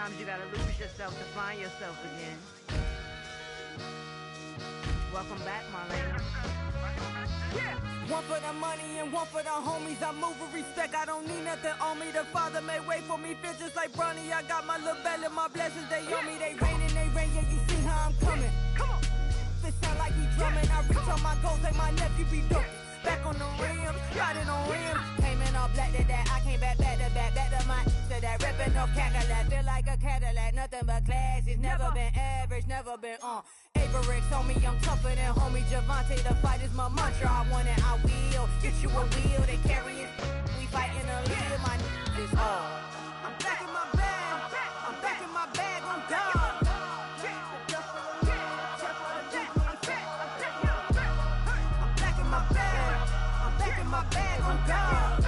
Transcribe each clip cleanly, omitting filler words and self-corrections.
Sometimes you gotta lose yourself to find yourself again. Welcome back, Marlena. Yeah. One for the money and one for the homies. I move with respect, I don't need nothing on me. The Father may wait for me, feel just like Bronny. I got my little belly, my blessings, they on me. They rain and they rain, yeah, you see how I'm coming. Come on. It sound like we drumming. I reach on my goals like my nephew be dope. Back on the rim, riding on rim. Came in all black to that, I came back to back to my to that ripping off Cadillac. Feel like a Cadillac, nothing but class. It's never been average, never been on. Averix on me, I'm tougher than homie Javante. The fight is my mantra, I want it, I will. Get you a wheel, they carry it. We fighting a little, my is all. I'm back in my bag, I'm back in my bag, I'm done. My bag on God.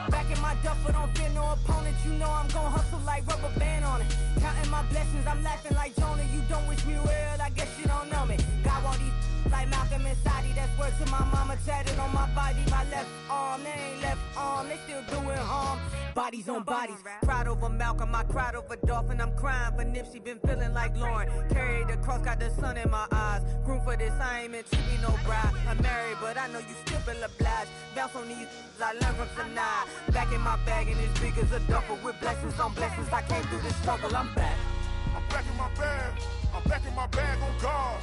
Back in my duffel, don't fear no opponent. You know I'm gon' hustle like rubber band on it. Counting my blessings, I'm laughing like Jonah. You don't wish me well, I guess you don't know me. Got all these like Malcolm and Sadie. That's word to my mama, tatted on my body. My left arm, they ain't left arm, they still doing harm. Bodies on bodies, cried over Malcolm, I cried over Dolphin. I'm crying for Nipsey, been feeling like Lauren. Carried the cross, got the sun in my eyes. Room for this, I ain't meant to be no bride. I'm married, but I know you still feel obliged. Bounce on these, I learned from tonight. Back in my bag, and it's big as a duffel. With blessings on blessings, I came through this struggle, I'm back. I'm back in my bag, I'm back in my bag on God.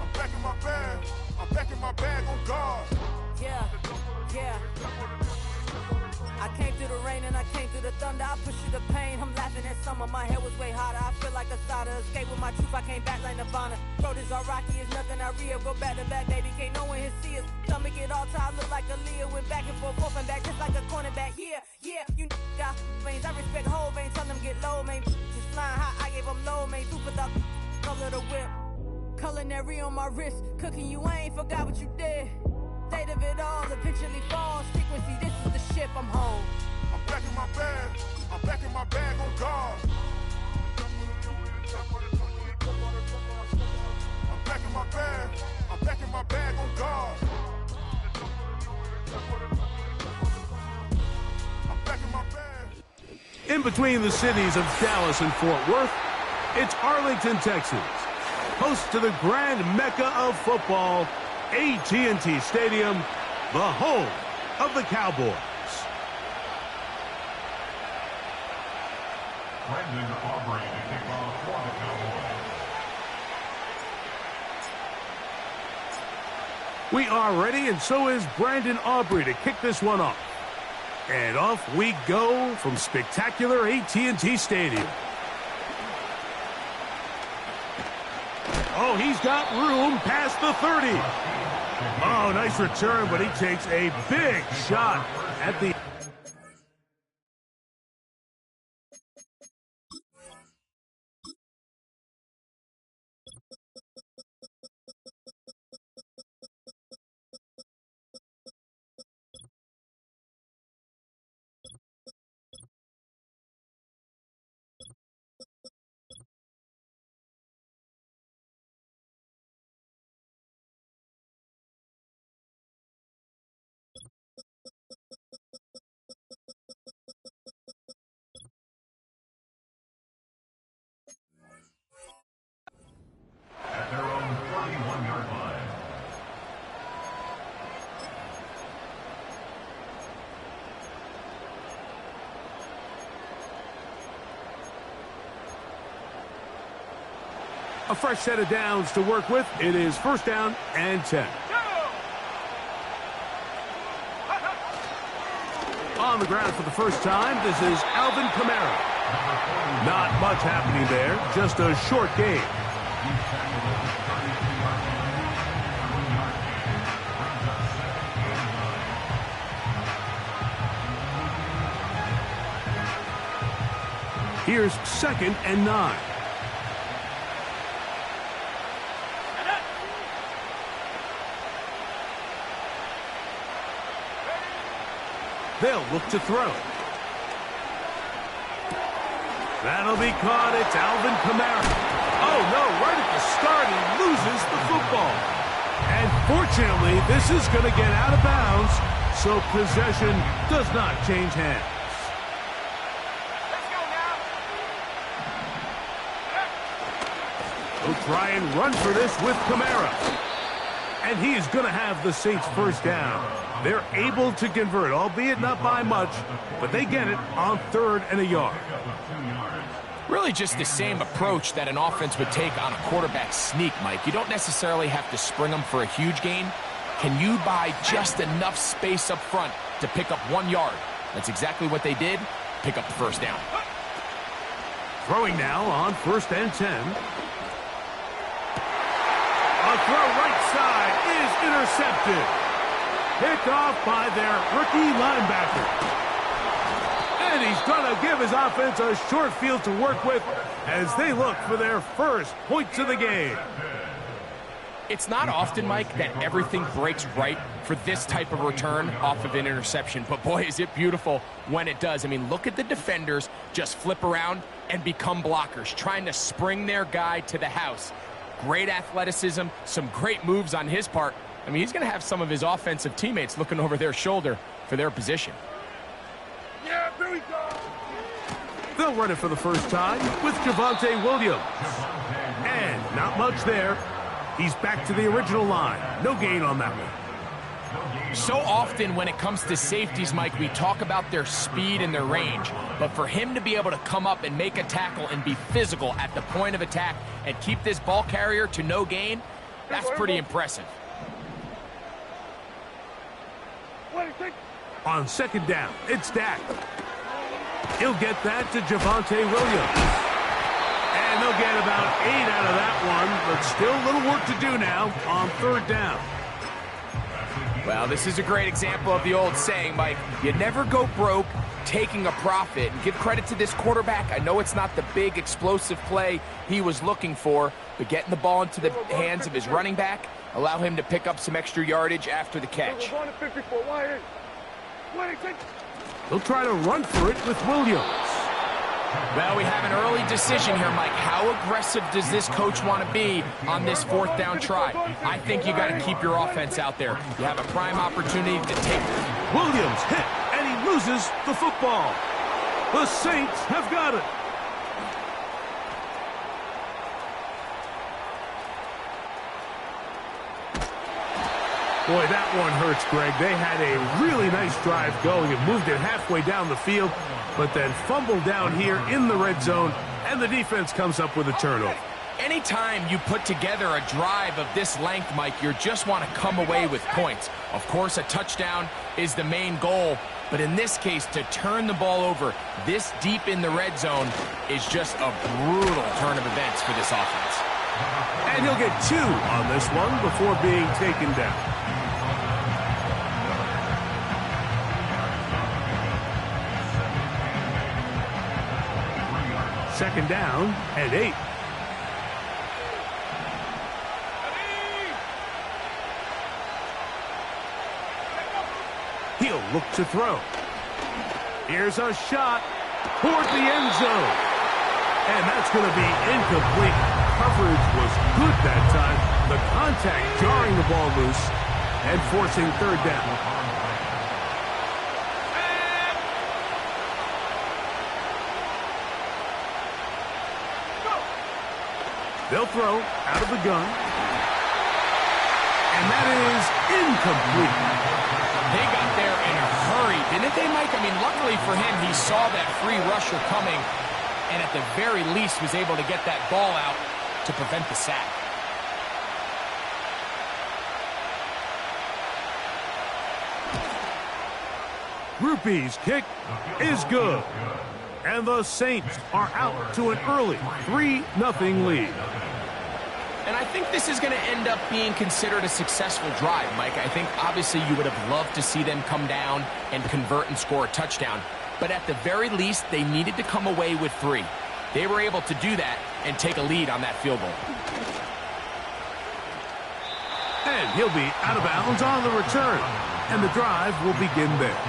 I'm back in my bag, I'm back in my bag on God. Yeah, yeah. I came through the rain and I came through the thunder. I pushed through the pain, I'm laughing at summer. My hair was way hotter, I feel like a starter. Escape with my truth, I came back like Nirvana. Throat is all rocky, it's nothing I real. Go back to back, baby, can't no one here see us. Stomach get all tired, look like a Leah. Went back and forth and back, just like a cornerback. Yeah, yeah, you got veins, I respect whole veins. Tell them get low, man. Just flying high, I gave them low, man. Food for the color the whip. Culinary on my wrist, cooking you, I ain't forgot what you did. State of it all, eventually falls. Frequency, this is the ship, I'm home. I'm back in my bag, I'm back in my bag on God. I'm back in my bag, I'm back in my bag on God. I'm back in my bag. In between the cities of Dallas and Fort Worth, it's Arlington, Texas. Host to the grand mecca of football, AT&T Stadium, the home of the Cowboys. Brandon Aubrey to kick off for the Cowboys. We are ready, and so is Brandon Aubrey to kick this one off. And off we go from spectacular AT&T Stadium. Oh, he's got room past the 30. Oh, nice return, but he takes a big shot at the... At their own 31-yard line. A fresh set of downs to work with. It is first down and 10. On the ground for the first time, this is Alvin Kamara. Not much happening there, just a short game. Here's 2nd and 9. They'll look to throw. That'll be caught. It's Alvin Kamara. Oh, no, right at the start, he loses the football. And fortunately, this is going to get out of bounds, so possession does not change hands. Let's go now. They'll try and run for this with Kamara. And he's going to have the Saints first down. They're able to convert, albeit not by much, but they get it on 3rd and a yard. Really just the same approach that an offense would take on a quarterback sneak, Mike. You don't necessarily have to spring them for a huge gain. Can you buy just enough space up front to pick up 1 yard? That's exactly what they did. Pick up the first down. Throwing now on 1st and 10. A throw right side is intercepted. Picked off by their rookie linebacker. And he's going to give his offense a short field to work with as they look for their first points of the game. It's not often, Mike, that everything breaks right for this type of return off of an interception. But boy, is it beautiful when it does. I mean, look at the defenders just flip around and become blockers, trying to spring their guy to the house. Great athleticism, some great moves on his part. I mean, he's going to have some of his offensive teammates looking over their shoulder for their position. Yeah, here we go. They'll run it for the first time with Javonte Williams. And not much there. He's back to the original line. No gain on that one. So often when it comes to safeties, Mike, we talk about their speed and their range. But for him to be able to come up and make a tackle and be physical at the point of attack and keep this ball carrier to no gain, that's pretty impressive. On 2nd down, it's Dak. He'll get that to Javonte Williams. And they'll get about 8 out of that one, but still a little work to do now on 3rd down. Well, this is a great example of the old saying, Mike, you never go broke taking a profit. And give credit to this quarterback. I know it's not the big explosive play he was looking for, but getting the ball into the hands of his running back, allow him to pick up some extra yardage after the catch. They'll try to run for it with Williams. Well, we have an early decision here, Mike. How aggressive does this coach want to be on this 4th down try? I think you got to keep your offense out there. You have a prime opportunity to take it. Williams hit, and he loses the football. The Saints have got it. Boy, that one hurts, Greg. They had a really nice drive going and moved it halfway down the field, but then fumbled down here in the red zone, and the defense comes up with a turnover. Anytime you put together a drive of this length, Mike, you just want to come away with points. Of course, a touchdown is the main goal, but in this case, to turn the ball over this deep in the red zone is just a brutal turn of events for this offense. And he'll get 2 on this one before being taken down. Second down and 8. He'll look to throw. Here's a shot toward the end zone. And that's going to be incomplete. Coverage was good that time. The contact jarring the ball loose and forcing 3rd down. They'll throw out of the gun. And that is incomplete. They got there in a hurry, didn't they, Mike? I mean, luckily for him, he saw that free rusher coming and at the very least was able to get that ball out to prevent the sack. Rupee's kick is good. And the Saints are out to an early 3-0 lead. And I think this is going to end up being considered a successful drive, Mike. I think obviously you would have loved to see them come down and convert and score a touchdown. But at the very least, they needed to come away with 3. They were able to do that and take a lead on that field goal. And he'll be out of bounds on the return. And the drive will begin there.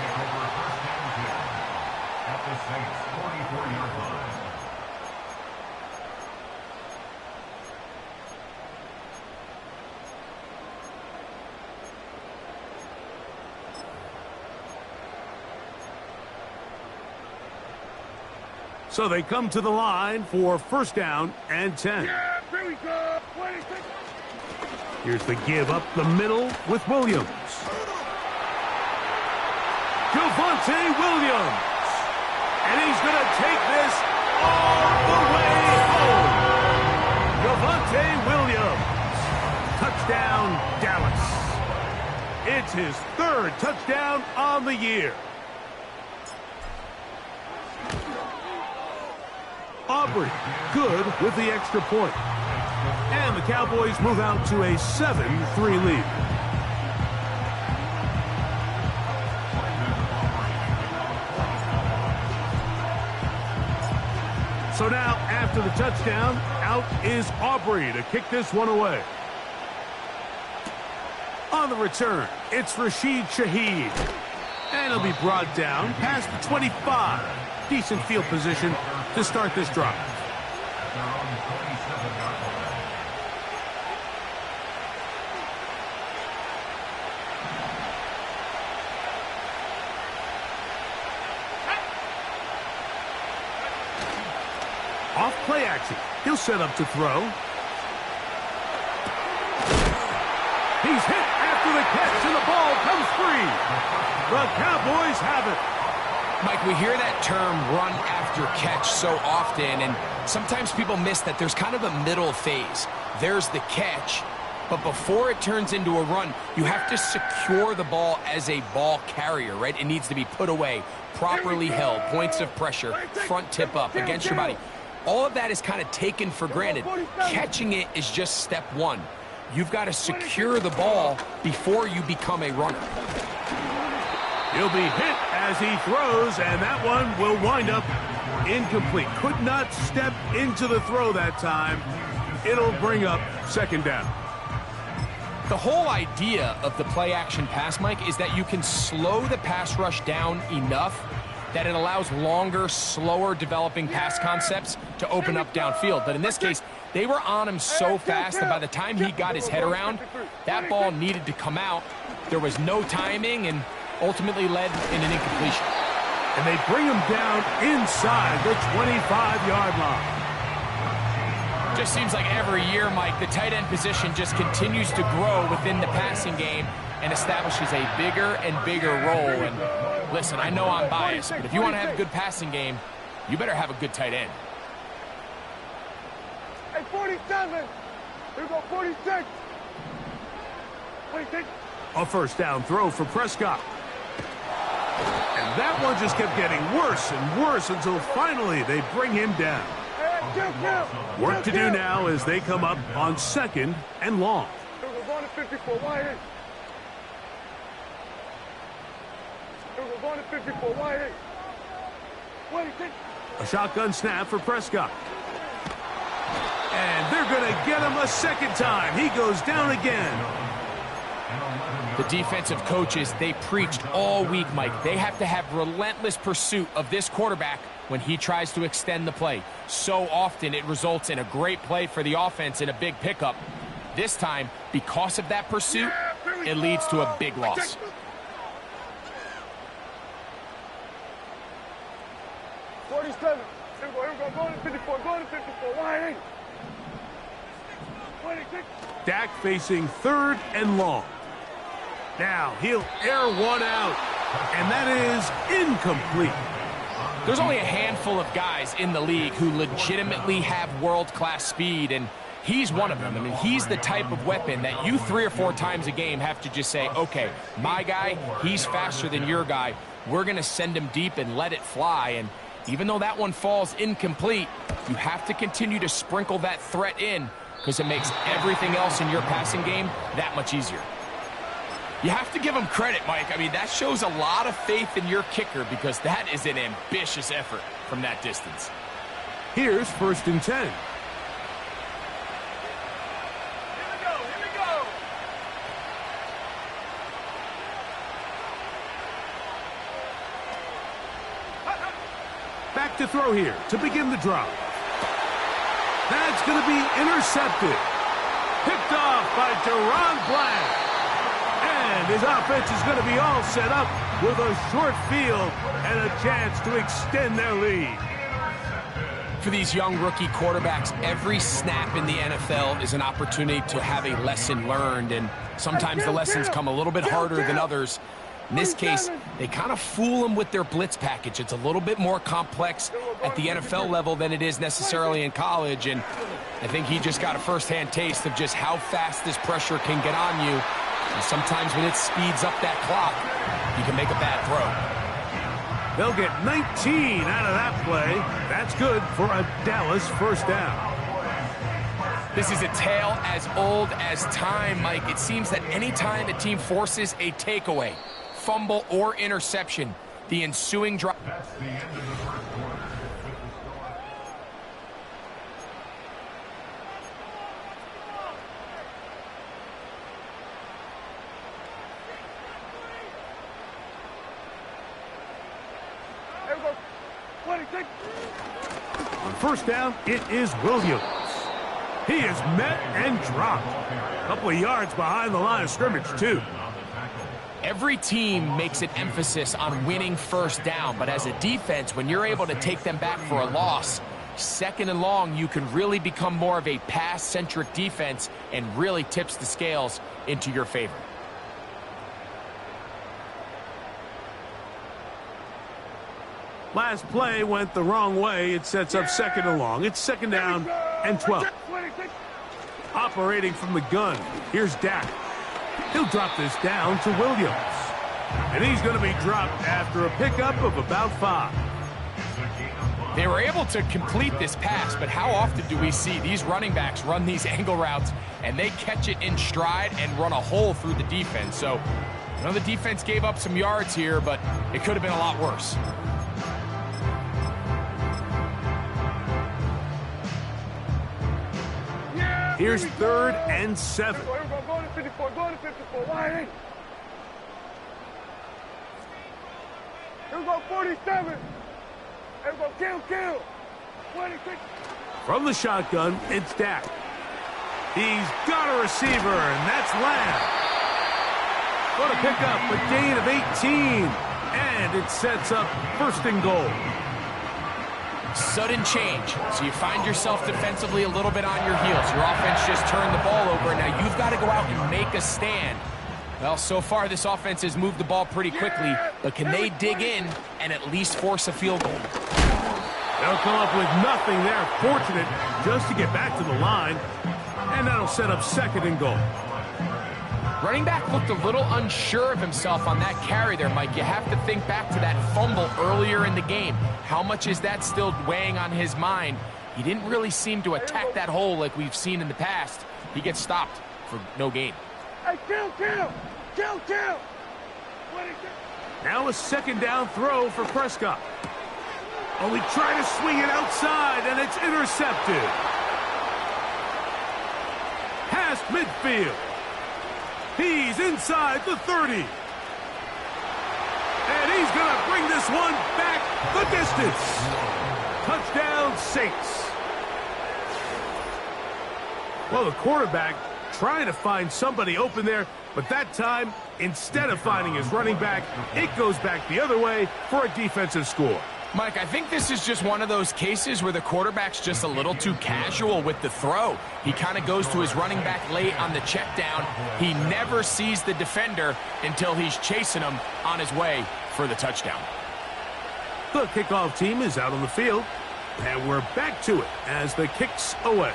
So they come to the line for first down and 10. Yeah, here we go. 26. Here's the give up the middle with Williams. Javonte Williams. And he's going to take this all the way home. Javonte Williams. Touchdown, Dallas. It's his third touchdown on the year. Aubrey, good with the extra point. And the Cowboys move out to a 7-3 lead. So now, after the touchdown, out is Aubrey to kick this one away. On the return, it's Rashid Shaheed. And he'll be brought down past the 25. Decent field position to start this drive. Off play action. He'll set up to throw. He's hit after the catch, and the ball comes free. The Cowboys have it. Mike, we hear that term run after catch so often, and sometimes people miss that there's kind of a middle phase. There's the catch, but before it turns into a run, you have to secure the ball as a ball carrier, right? It needs to be put away, properly held, points of pressure, front tip up against your body. All of that is kind of taken for granted. Catching it is just step one. You've got to secure the ball before you become a runner. He'll be hit as he throws, and that one will wind up incomplete. Could not step into the throw that time. It'll bring up second down. The whole idea of the play-action pass, Mike, is that you can slow the pass rush down enough that it allows longer, slower developing pass concepts to open up downfield. But in this case, they were on him so fast that by the time he got his head around, that ball needed to come out. There was no timing and ultimately led in an incompletion. And they bring him down inside the 25-yard line. Just seems like every year, Mike, the tight end position just continues to grow within the passing game and establishes a bigger and bigger role. And listen, I know I'm biased, but if you want to have a good passing game, you better have a good tight end. Hey, 47. Here we go, 46. 26. A first down throw for Prescott. And that one just kept getting worse and worse until finally they bring him down. Work to do now as they come up on second and long. Here we go, going to 54. Wide eight. Here we go, going to 54. Wide eight. 26. A shotgun snap for Prescott. And they're going to get him a second time. He goes down again. The defensive coaches, they preached all week, Mike. They have to have relentless pursuit of this quarterback when he tries to extend the play. So often it results in a great play for the offense and a big pickup. This time, because of that pursuit, it leads to a big loss. Here we go, going to 54, going to 54, wide eight. 26. Dak facing third and long. Now he'll air one out, and that is incomplete. There's only a handful of guys in the league who legitimately have world-class speed, and he's one of them. I mean, he's the type of weapon that you 3 or 4 times a game have to just say, okay, my guy, he's faster than your guy. We're going to send him deep and let it fly. And even though that one falls incomplete, you have to continue to sprinkle that threat in because it makes everything else in your passing game that much easier. You have to give him credit, Mike. I mean, that shows a lot of faith in your kicker because that is an ambitious effort from that distance. Here's first and 10. Here we go, here we go. Back to throw here to begin the drive. That's going to be intercepted. Picked off by Deron Bland. And his offense is going to be all set up with a short field and a chance to extend their lead. for these young rookie quarterbacks, every snap in the NFL is an opportunity to have a lesson learned, and sometimes the lessons come a little bit harder than others. In this case, they kind of fool them with their blitz package. It's a little bit more complex at the NFL level than it is necessarily in college, and I think he just got a first-hand taste of just how fast this pressure can get on you. And sometimes when it speeds up that clock, you can make a bad throw. They'll get 19 out of that play. That's good for a Dallas first down. This is a tale as old as time, Mike. It seems that any time a team forces a takeaway, fumble, or interception, the ensuing drive. That's the end of the first quarter. On first down, it is Williams. He is met and dropped. A couple of yards behind the line of scrimmage, too. Every team makes an emphasis on winning first down, but as a defense, when you're able to take them back for a loss, second and long, you can really become more of a pass-centric defense and really tips the scales into your favor. Last play went the wrong way. It sets up second and long. It's second down and 12. Operating from the gun, here's Dak. He'll drop this down to Williams. And he's going to be dropped after a pickup of about 5. They were able to complete this pass, but how often do we see these running backs run these angle routes and they catch it in stride and run a hole through the defense? So, I know the defense gave up some yards here, but it could have been a lot worse. Here's 3rd and 7. Go to 54, go to 54, wide eight. Here we go, 47. Here we go, kill. 26. From the shotgun, it's Dak. He's got a receiver, and that's Lamb. Going to pick up a gain of 18, and it sets up 1st and goal. Sudden change, so you find yourself defensively a little bit on your heels. Your offense just turned the ball over, and now you've got to go out and make a stand. Well, so far this offense has moved the ball pretty quickly, but can they dig in and at least force a field goal? They'll come up with nothing there. Fortunate just to get back to the line, and that'll set up 2nd and goal. Running back looked a little unsure of himself on that carry there, Mike. You have to think back to that fumble earlier in the game. How much is that still weighing on his mind? He didn't really seem to attack that hole like we've seen in the past. He gets stopped for no gain. Hey, kill. Now a 2nd down throw for Prescott. Only trying to swing it outside, and it's intercepted. Past midfield. He's inside the 30. And he's going to bring this one back the distance. Touchdown, Saints. Well, the quarterback trying to find somebody open there, but that time, instead of finding his running back, it goes back the other way for a defensive score. Mike, I think this is just one of those cases where the quarterback's just a little too casual with the throw. He kind of goes to his running back late on the check down. He never sees the defender until he's chasing him on his way for the touchdown. The kickoff team is out on the field, and we're back to it as the kick's away.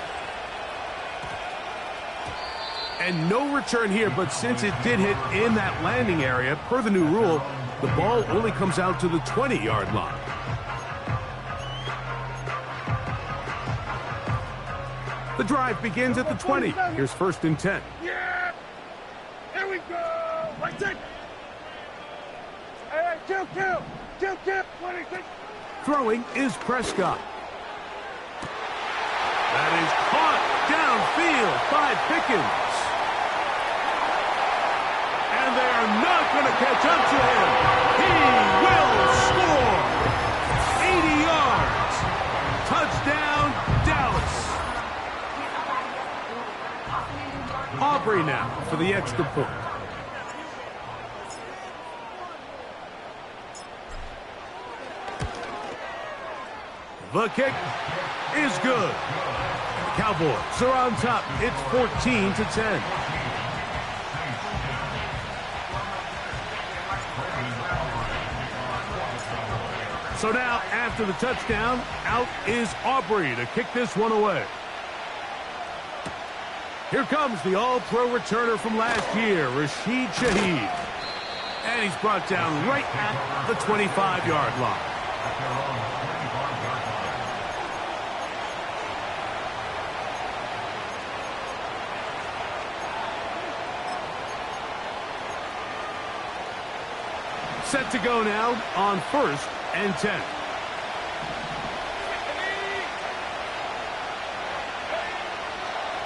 And no return here, but since it did hit in that landing area, per the new rule, the ball only comes out to the 20-yard line. The drive begins at the 20. Here's 1st and 10. Yeah! Here we go! Right there! Hey, kill! 26. Throwing is Prescott. That is caught downfield by Pickens. And they are not going to catch up to him. He will score. 80 yards. Touchdown, Dallas. Aubrey now for the extra point. The kick is good. Cowboys are on top. It's 14-10. So now, after the touchdown, out is Aubrey to kick this one away. Here comes the all-pro returner from last year, Rashid Shaheed. And he's brought down right at the 25-yard line. Set to go now on 1st and 10.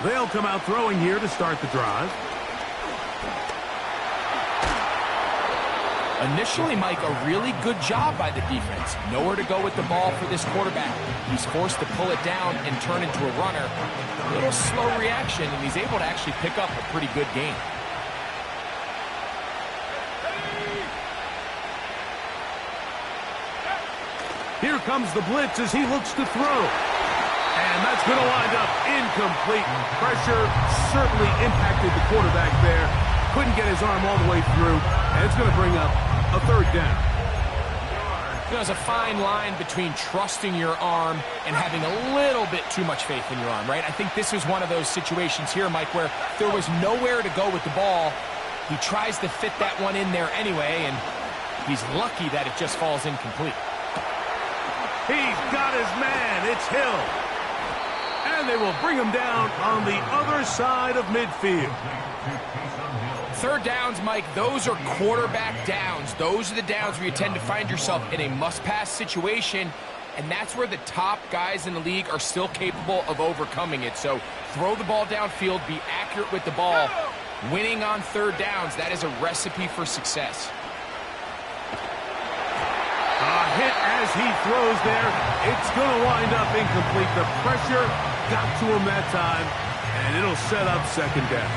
They'll come out throwing here to start the drive. Initially, Mike, a really good job by the defense. Nowhere to go with the ball for this quarterback. He's forced to pull it down and turn into a runner. A little slow reaction, and he's able to actually pick up a pretty good gain. Here comes the blitz as he looks to throw. And that's going to wind up incomplete. Pressure certainly impacted the quarterback there. Couldn't get his arm all the way through. And it's going to bring up a 3rd down. There's a fine line between trusting your arm and having a little bit too much faith in your arm, right? I think this is one of those situations here, Mike, where there was nowhere to go with the ball. He tries to fit that one in there anyway, and he's lucky that it just falls incomplete. He's got his man. It's Hill. And they will bring him down on the other side of midfield. 3rd downs, Mike, those are quarterback downs. Those are the downs where you tend to find yourself in a must-pass situation, and that's where the top guys in the league are still capable of overcoming it. So throw the ball downfield, be accurate with the ball. Winning on 3rd downs, that is a recipe for success. A hit as he throws there. It's going to wind up incomplete. The pressure got to him that time, and it'll set up 2nd down.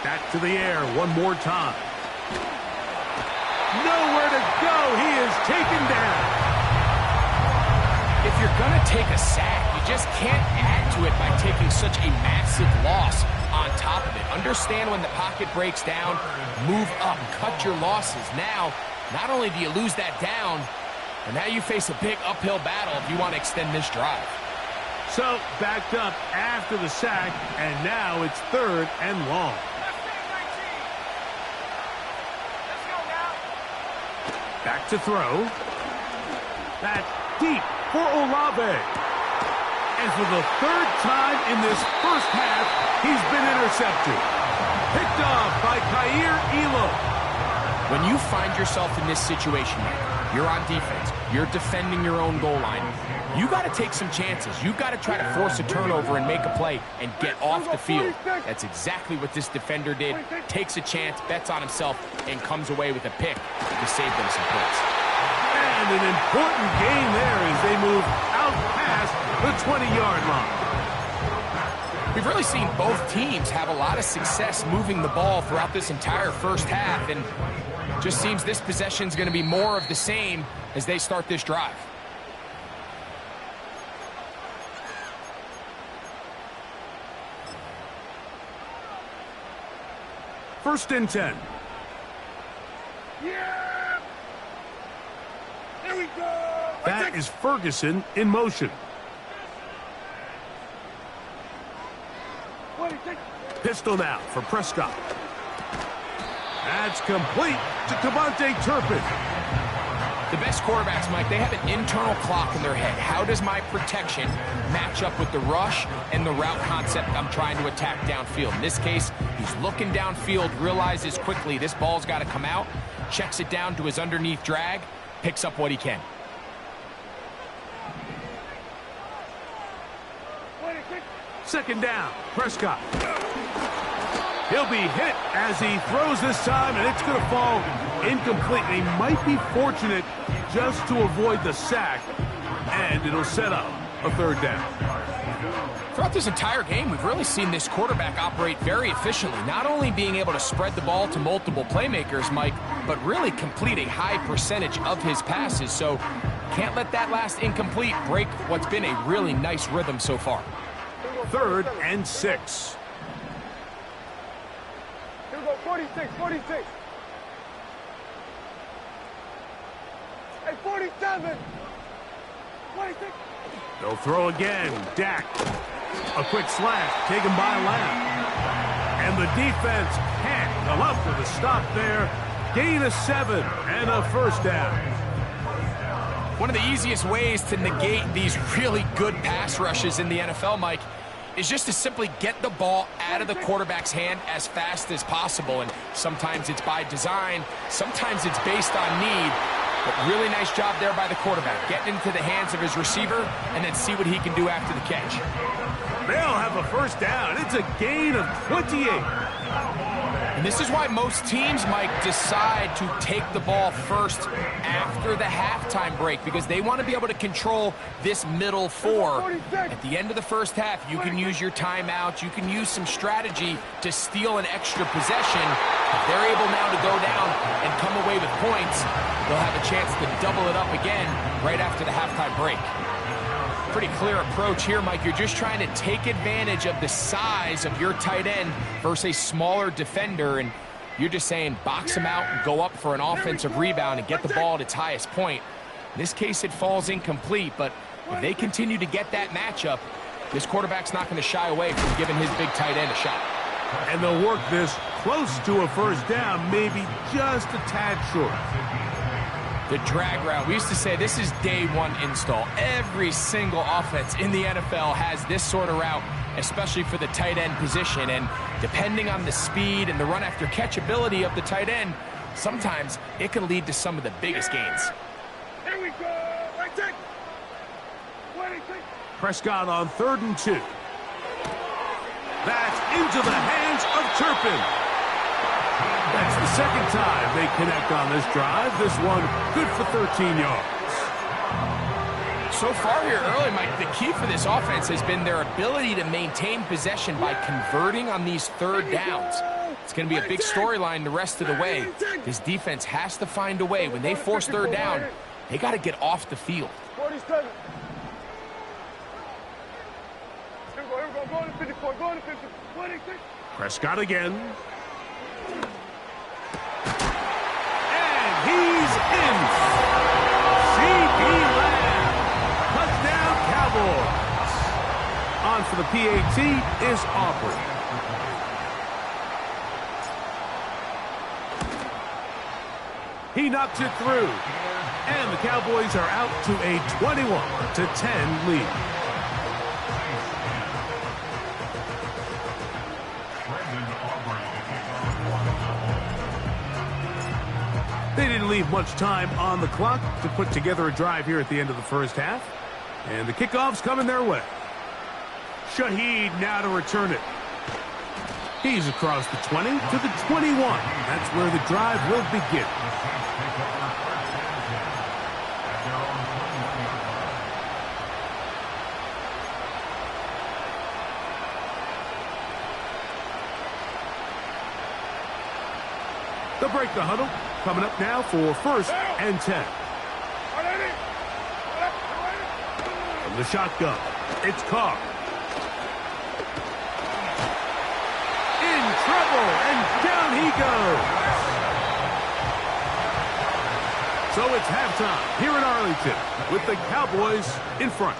Back to the air one more time. Nowhere to go. He is taken down. If you're going to take a sack, you just can't add to it by taking such a massive loss on top of it. Understand when the pocket breaks down, move up, cut your losses. Now, not only do you lose that down, but now you face a big uphill battle if you want to extend this drive. So, backed up after the sack, and now it's 3rd and long. Back to throw. That's deep for Olave. And for the 3rd time in this first half, he's been intercepted. Picked off by Kaiir Elo. When you find yourself in this situation, you're on defense, you're defending your own goal line, you got to take some chances. You got to try to force a turnover and make a play and get off the field. That's exactly what this defender did. Takes a chance, bets on himself, and comes away with a pick to save them some points. And an important gain there as they move out past the 20-yard line. We've really seen both teams have a lot of success moving the ball throughout this entire first half, and just seems this possession's going to be more of the same as they start this drive. First and 10. Yeah! There we go! That is Ferguson in motion. Pistol now for Prescott. That's complete to Devontae Turpin. The best quarterbacks, Mike, they have an internal clock in their head. How does my protection match up with the rush and the route concept I'm trying to attack downfield? In this case, he's looking downfield, realizes quickly this ball's got to come out, checks it down to his underneath drag, picks up what he can. Second down, Prescott. He'll be hit as he throws this time, and it's going to fall incomplete. He might be fortunate just to avoid the sack, and it'll set up a 3rd down. Throughout this entire game, we've really seen this quarterback operate very efficiently, not only being able to spread the ball to multiple playmakers, Mike, but really complete a high percentage of his passes. So can't let that last incomplete break what's been a really nice rhythm so far. 3rd and 6. Here we go, 46, 46. Hey, 47. 26. They'll throw again. Dak. A quick slash taken by Lamb. And the defense can't come up with a stop there. Gain of 7 and a first down. One of the easiest ways to negate these really good pass rushes in the NFL, Mike, is just to simply get the ball out of the quarterback's hand as fast as possible. And sometimes it's by design, sometimes it's based on need. But really nice job there by the quarterback, getting into the hands of his receiver and then see what he can do after the catch. They'll have a first down. It's a gain of 28. And this is why most teams, Mike, decide to take the ball first after the halftime break, because they want to be able to control this middle 4. At the end of the first half, you can use your timeout. You can use some strategy to steal an extra possession. If they're able now to go down and come away with points, they'll have a chance to double it up again right after the halftime break. Pretty clear approach here, Mike. You're just trying to take advantage of the size of your tight end versus a smaller defender, and you're just saying box him out and go up for an offensive rebound and get the ball at its highest point. In this case, it falls incomplete, but if they continue to get that matchup, this quarterback's not going to shy away from giving his big tight end a shot. And they'll work this close to a first down, maybe just a tad short. The drag route. We used to say this is day one install. Every single offense in the NFL has this sort of route, especially for the tight end position. And depending on the speed and the run after catch ability of the tight end, sometimes it can lead to some of the biggest gains. Here we go. Right there. 26. Prescott on 3rd and 2. That's into the hands of Turpin. That's the second time they connect on this drive. This one good for 13 yards. So far here early, Mike, the key for this offense has been their ability to maintain possession by converting on these 3rd downs. It's going to be a big storyline the rest of the way. This defense has to find a way. When they force 3rd down, they got to get off the field. 47. Here we go, go to 54, go to 50. 26. Prescott again. He's in. C.D. Lamb. Touchdown, Cowboys. On for the PAT is Aubrey. He knocks it through. And the Cowboys are out to a 21-10 lead. They didn't leave much time on the clock to put together a drive here at the end of the first half. And the kickoff's coming their way. Shaheed now to return it. He's across the 20 to the 21. That's where the drive will begin. They'll break the huddle. Coming up now for 1st and 10. From the shotgun, it's Carr. In trouble, and down he goes. So it's halftime here in Arlington with the Cowboys in front.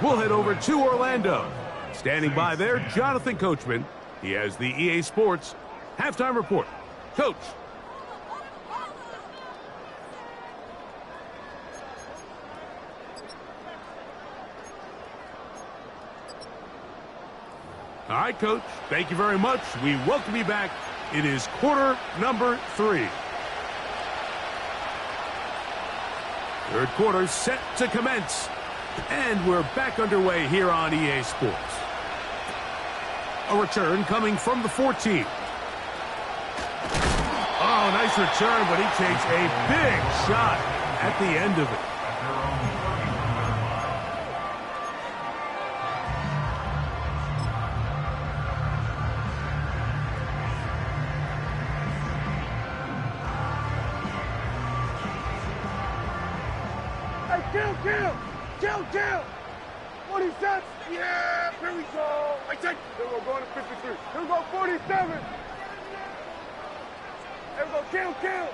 We'll head over to Orlando. Standing by there, Jonathan Coachman. He has the EA Sports halftime report. Coach. All right, Coach. Thank you very much. We welcome you back. It is quarter number 3. Third quarter set to commence. And we're back underway here on EA Sports. A return coming from the 14. Oh, nice return, but he takes a big shot at the end of it. kill, kill. Kill, kill. 40 shots. Yeah, here we go. I take. Here we go, going to 53. Here we go, 47. Here we go, kill, kill.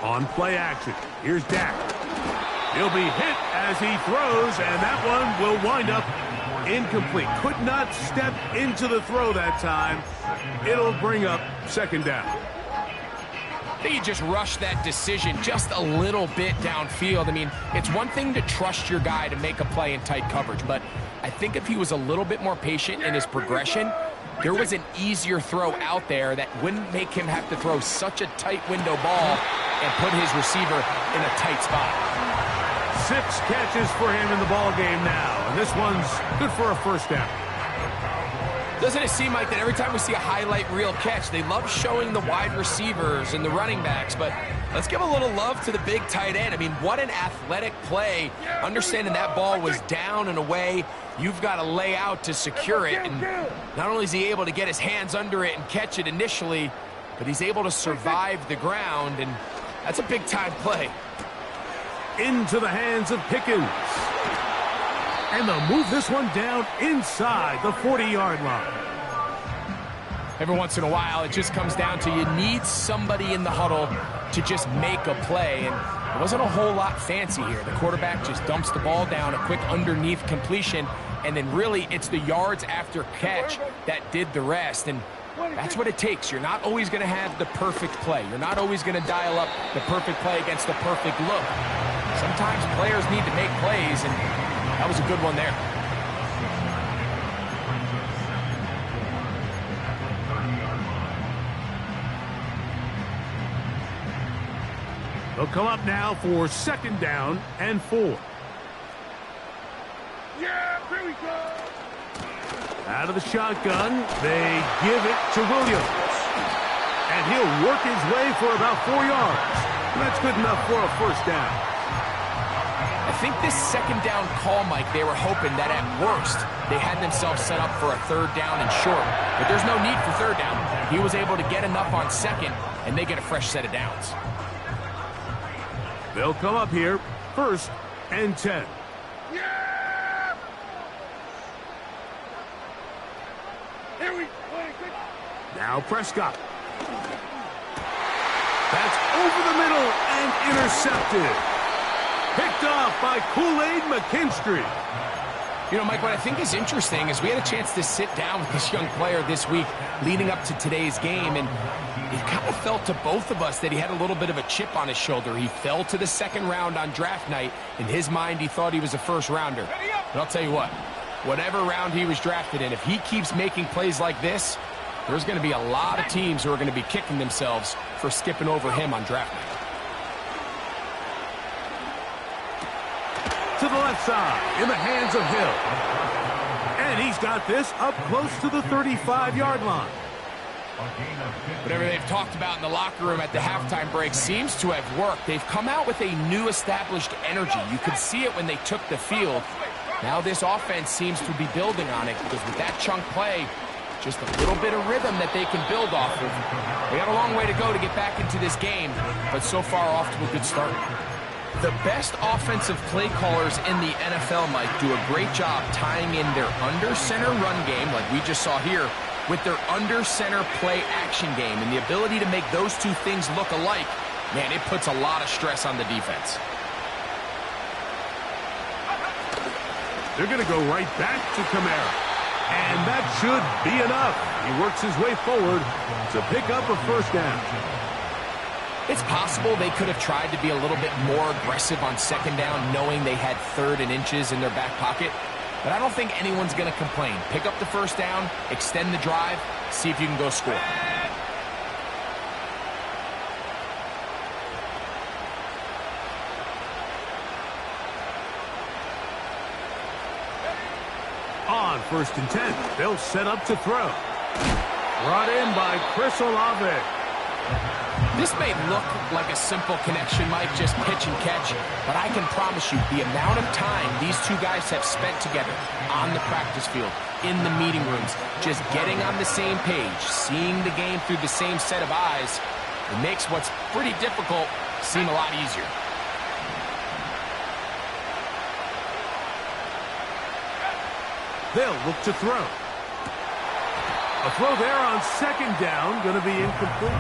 On play action, here's Dak. He'll be hit as he throws, and that one will wind up incomplete. Could not step into the throw that time. It'll bring up second down. I think he just rushed that decision just a little bit downfield. I mean, it's one thing to trust your guy to make a play in tight coverage, but I think if he was a little bit more patient in his progression, there was an easier throw out there that wouldn't make him have to throw such a tight window ball and put his receiver in a tight spot. 6 catches for him in the ball game now, and this one's good for a first down. Doesn't it seem like that every time we see a highlight reel catch, they love showing the wide receivers and the running backs, but let's give a little love to the big tight end. I mean, what an athletic play. Understanding that ball was down and away, you've got to lay out to secure it, and not only is he able to get his hands under it and catch it initially, but he's able to survive the ground, and that's a big-time play. Into the hands of Pickens. And they'll move this one down inside the 40-yard line. Every once in a while, it just comes down to you need somebody in the huddle to just make a play, and it wasn't a whole lot fancy here. The quarterback just dumps the ball down, a quick underneath completion, and then really it's the yards after catch that did the rest, and that's what it takes. You're not always going to have the perfect play. You're not always going to dial up the perfect play against the perfect look. Sometimes players need to make plays, and that was a good one there. They'll come up now for second down and 4. Yeah, here we go. Out of the shotgun, they give it to Williams. And he'll work his way for about 4 yards. And that's good enough for a first down. I think this second down call, Mike, they were hoping that at worst they had themselves set up for a third down and short. But there's no need for third down. He was able to get enough on second, and they get a fresh set of downs. They'll come up here, first and 10. Yeah! Here we go. Now Prescott. That's over the middle and intercepted. Picked off by Kool-Aid McKinstry. You know, Mike, what I think is interesting is we had a chance to sit down with this young player this week leading up to today's game, and it kind of felt to both of us that he had a little bit of a chip on his shoulder. He fell to the second round on draft night. In his mind, he thought he was a first rounder. But I'll tell you what, whatever round he was drafted in, if he keeps making plays like this, there's going to be a lot of teams who are going to be kicking themselves for skipping over him on draft night. To the left side, in the hands of Hill. And he's got this up close to the 35-yard line. Whatever they've talked about in the locker room at the halftime break seems to have worked. They've come out with a new established energy. You could see it when they took the field. Now this offense seems to be building on it, because with that chunk play, just a little bit of rhythm that they can build off of. They got a long way to go to get back into this game, but so far off to a good start. The best offensive play callers in the NFL, Mike, do a great job tying in their under-center run game, like we just saw here, with their under-center play action game. And the ability to make those two things look alike, man, it puts a lot of stress on the defense. They're going to go right back to Kamara. And that should be enough. He works his way forward to pick up a first down. It's possible they could have tried to be a little bit more aggressive on second down, knowing they had 3rd and inches in their back pocket. But I don't think anyone's going to complain. Pick up the first down, extend the drive, see if you can go score. On 1st and 10, they'll set up to throw. Brought in by Chris Olave. This may look like a simple connection, Mike, just pitch and catch, but I can promise you the amount of time these two guys have spent together on the practice field, in the meeting rooms, just getting on the same page, seeing the game through the same set of eyes, it makes what's pretty difficult seem a lot easier. They'll look to throw. A throw there on second down, going to be incomplete.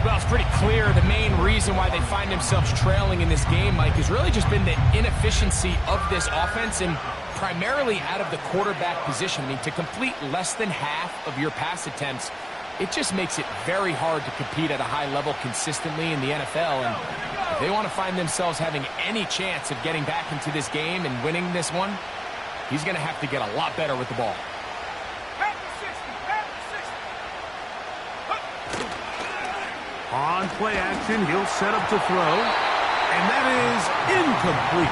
Well, it's pretty clear the main reason why they find themselves trailing in this game, Mike, has really just been the inefficiency of this offense and primarily out of the quarterback position. I mean, to complete less than half of your pass attempts, it just makes it very hard to compete at a high level consistently in the NFL. And if they want to find themselves having any chance of getting back into this game and winning this one, he's going to have to get a lot better with the ball. On play action, he'll set up to throw, and that is incomplete.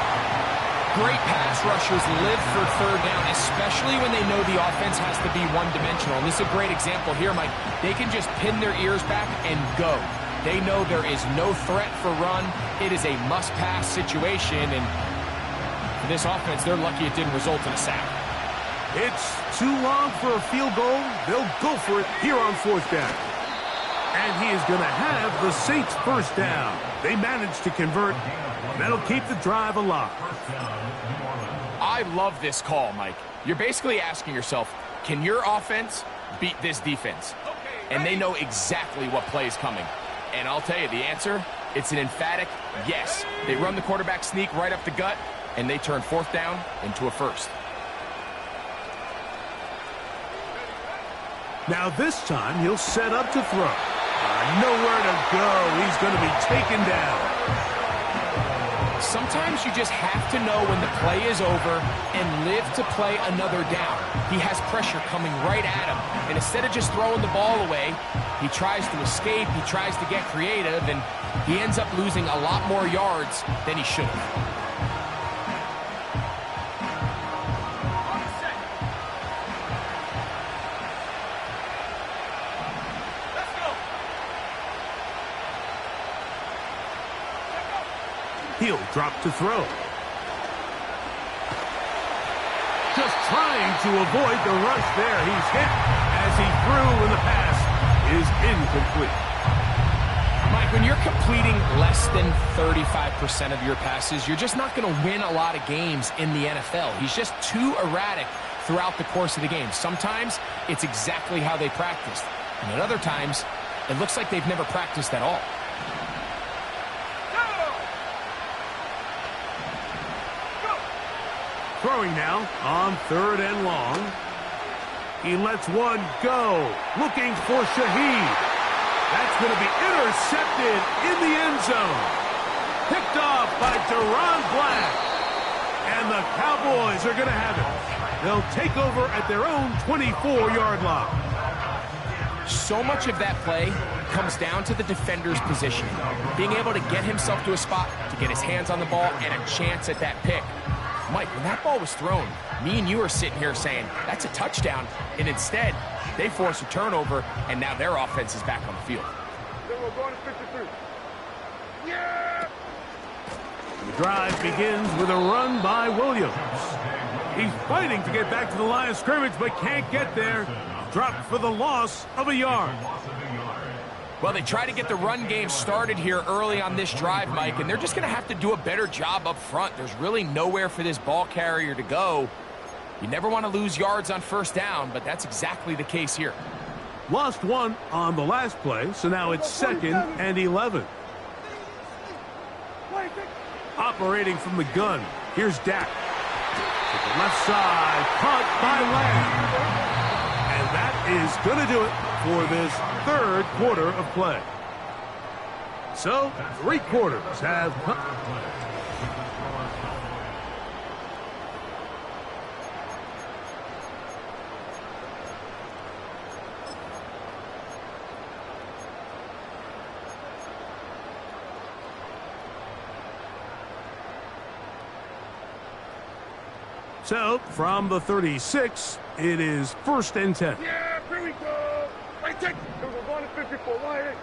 Great pass rushers live for third down, especially when they know the offense has to be one-dimensional. And this is a great example here, Mike. They can just pin their ears back and go. They know there is no threat for run. It is a must-pass situation, and for this offense, they're lucky it didn't result in a sack. It's too long for a field goal. They'll go for it here on fourth down. And he is going to have the Saints first down. They managed to convert. That'll keep the drive alive. I love this call, Mike. You're basically asking yourself, can your offense beat this defense? And they know exactly what play is coming. And I'll tell you the answer, it's an emphatic yes. They run the quarterback sneak right up the gut, and they turn fourth down into a first. Now this time he'll set up to throw. Nowhere to go. He's going to be taken down. Sometimes you just have to know when the play is over and live to play another down. He has pressure coming right at him, and instead of just throwing the ball away, he tries to escape, he tries to get creative, and he ends up losing a lot more yards than he should have. He'll drop to throw. Just trying to avoid the rush there. He's hit as he threw, and the pass is incomplete. Mike, when you're completing less than 35% of your passes, you're just not going to win a lot of games in the NFL. He's just too erratic throughout the course of the game. Sometimes it's exactly how they practiced, and at other times it looks like they've never practiced at all. Throwing now on third and long. He lets one go. Looking for Shaheed. That's going to be intercepted in the end zone. Picked off by Deron Black. And the Cowboys are going to have it. They'll take over at their own 24-yard line. So much of that play comes down to the defender's position. Being able to get himself to a spot, to get his hands on the ball, and a chance at that pick. Mike, when that ball was thrown, me and you are sitting here saying, that's a touchdown. And instead, they force a turnover, and now their offense is back on the field. Then we're going to 53. Yeah! The drive begins with a run by Williams. He's fighting to get back to the line of scrimmage, but can't get there. Dropped for the loss of a yard. Well, they try to get the run game started here early on this drive, Mike, and they're just going to have to do a better job up front. There's really nowhere for this ball carrier to go. You never want to lose yards on first down, but that's exactly the case here. Lost one on the last play, so now it's 2nd and 11. Operating from the gun, here's Dak. To the left side, caught by Lamb. And that is going to do it for this third quarter of play. So, 3 quarters have come. So, from the 36, it is 1st and 10. Yeah, here we go. Right, take. We're going to 54. Why?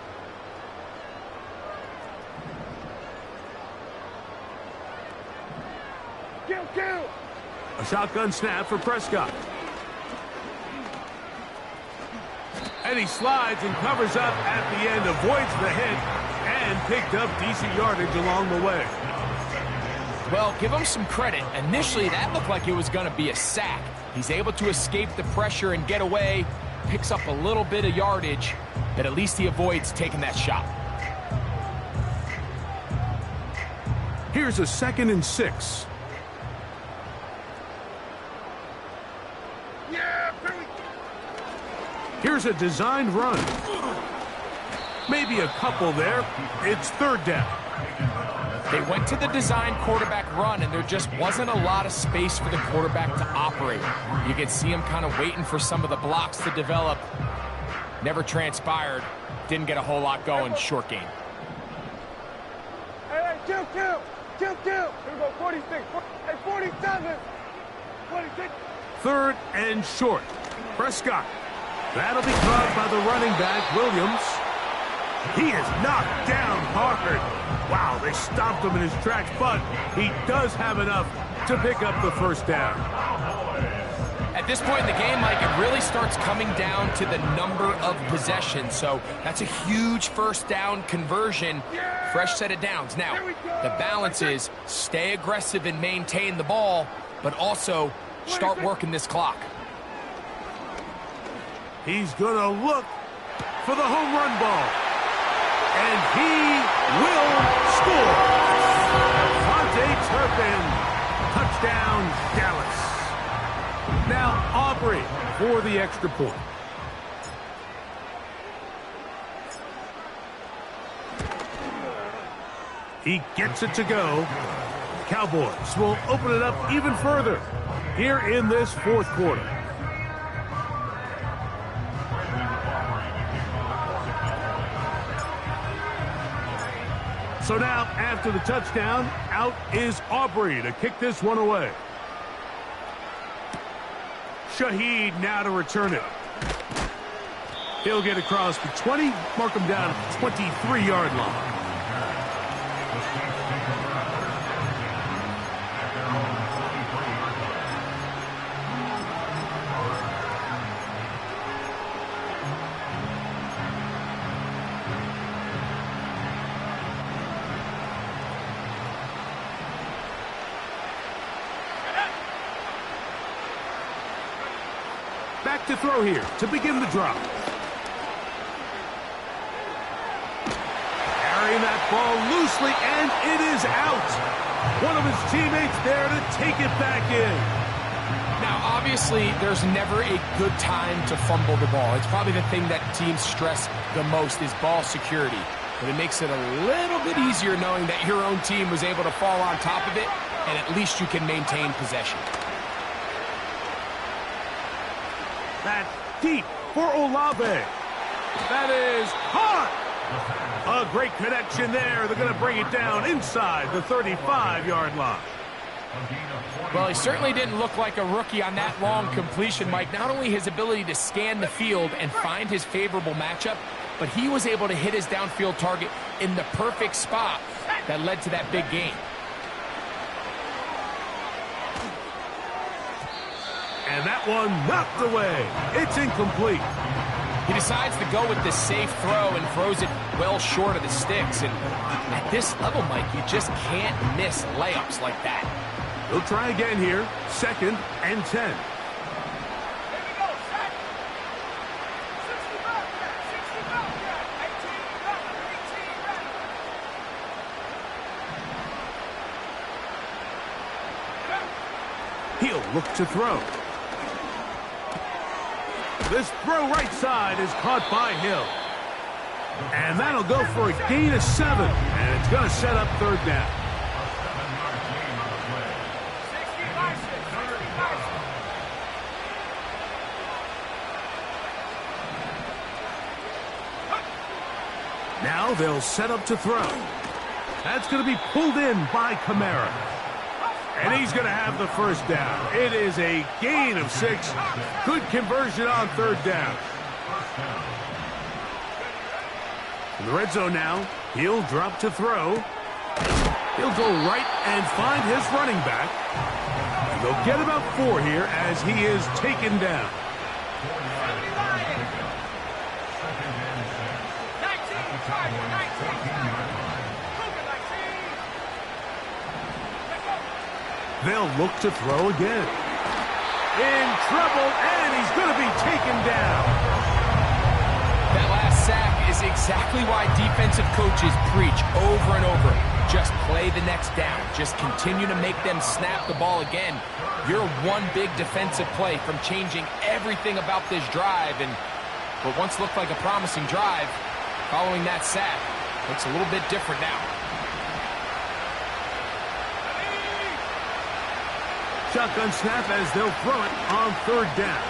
Kill. A shotgun snap for Prescott. And he slides and covers up at the end, avoids the hit, and picked up decent yardage along the way. Well, give him some credit. Initially, that looked like it was going to be a sack. He's able to escape the pressure and get away, picks up a little bit of yardage, but at least he avoids taking that shot. Here's a 2nd and 6. Here's a designed run. Maybe a couple there. It's 3rd down. They went to the design quarterback run, and there just wasn't a lot of space for the quarterback to operate. You could see him kind of waiting for some of the blocks to develop. Never transpired. Didn't get a whole lot going. Short game. Hey, chill. Here we go, 46. Hey, 47. 46. 3rd and short. Prescott. That'll be caught by the running back, Williams. He is knocked down hard. Wow, they stopped him in his tracks, but he does have enough to pick up the 1st down. At this point in the game, Mike, it really starts coming down to the number of possessions. So that's a huge 1st down conversion. Fresh set of downs. Now, the balance is stay aggressive and maintain the ball, but also start working this clock. He's going to look for the home run ball. And he will score. Vontae Turpin. Touchdown, Dallas. Now Aubrey for the extra point. He gets it to go. Cowboys will open it up even further here in this 4th quarter. So now, after the touchdown, out is Aubrey to kick this one away. Shaheed now to return it. He'll get across the 20, mark him down at the 23-yard line. Back to throw here to begin the drop. Carrying that ball loosely, and it is out. One of his teammates there to take it back in. Now, obviously, there's never a good time to fumble the ball. It's probably the thing that teams stress the most is ball security. But it makes it a little bit easier knowing that your own team was able to fall on top of it, and at least you can maintain possession. That's deep for Olave. That is hot. A great connection there. They're going to bring it down inside the 35-yard line. Well, he certainly didn't look like a rookie on that long completion, Mike. Not only his ability to scan the field and find his favorable matchup, but he was able to hit his downfield target in the perfect spot that led to that big gain. And that one knocked away. It's incomplete. He decides to go with the safe throw and throws it well short of the sticks. And at this level, Mike, you just can't miss layups like that. He'll try again here. 2nd and 10. He'll look to throw. This throw right side is caught by Hill. And that'll go for a gain of 7. And it's going to set up 3rd down. Now they'll set up to throw. That's going to be pulled in by Kamara. And he's going to have the 1st down. It is a gain of 6. Good conversion on 3rd down. In the red zone now, he'll drop to throw. He'll go right and find his running back. And they'll get about 4 here as he is taken down. They'll look to throw again. In trouble, and he's going to be taken down. That last sack is exactly why defensive coaches preach over and over. Just play the next down. Just continue to make them snap the ball again. You're one big defensive play from changing everything about this drive. And what once looked like a promising drive, following that sack, looks a little bit different now. Shotgun snap as they'll throw it on third down.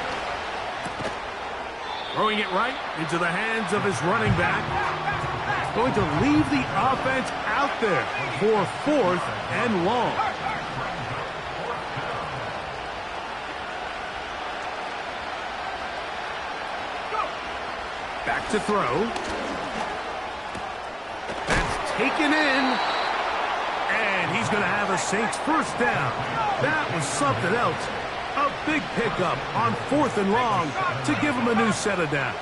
Throwing it right into the hands of his running back. Going to leave the offense out there for 4th and long. Back to throw. That's taken in. And he's going to have a Saints first down. That was something else. A big pickup on 4th and long to give him a new set of downs.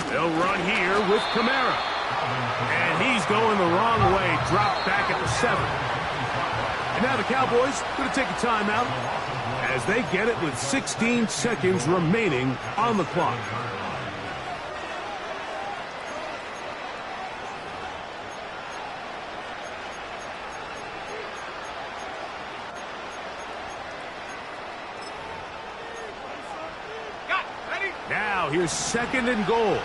They'll run here with Kamara. And he's going the wrong way. Dropped back at the 7. And now the Cowboys going to take a timeout as they get it with 16 seconds remaining on the clock. Now here's 2nd and goal.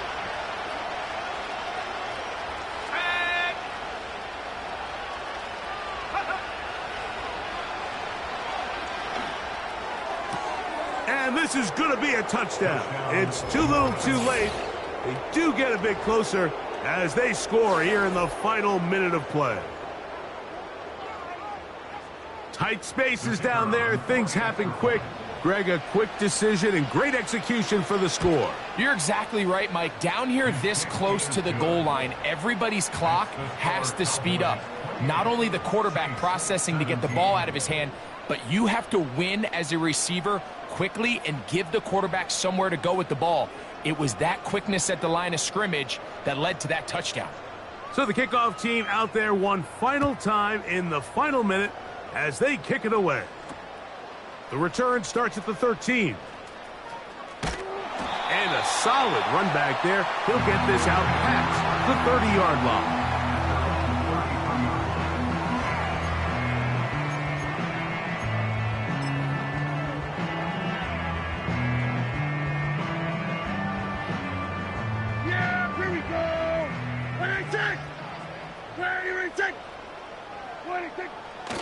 And this is going to be a touchdown. It's too little too late. They do get a bit closer as they score here in the final minute of play. Tight spaces down there. Things happen quick. Greg, a quick decision and great execution for the score. You're exactly right, Mike. Down here this close to the goal line, everybody's clock has to speed up. Not only the quarterback processing to get the ball out of his hand, but you have to win as a receiver quickly and give the quarterback somewhere to go with the ball. It was that quickness at the line of scrimmage that led to that touchdown. So the kickoff team out there one final time in the final minute as they kick it away. The return starts at the 13. And a solid run back there. He'll get this out past the 30-yard line.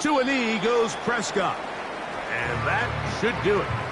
To a knee goes Prescott. And that should do it.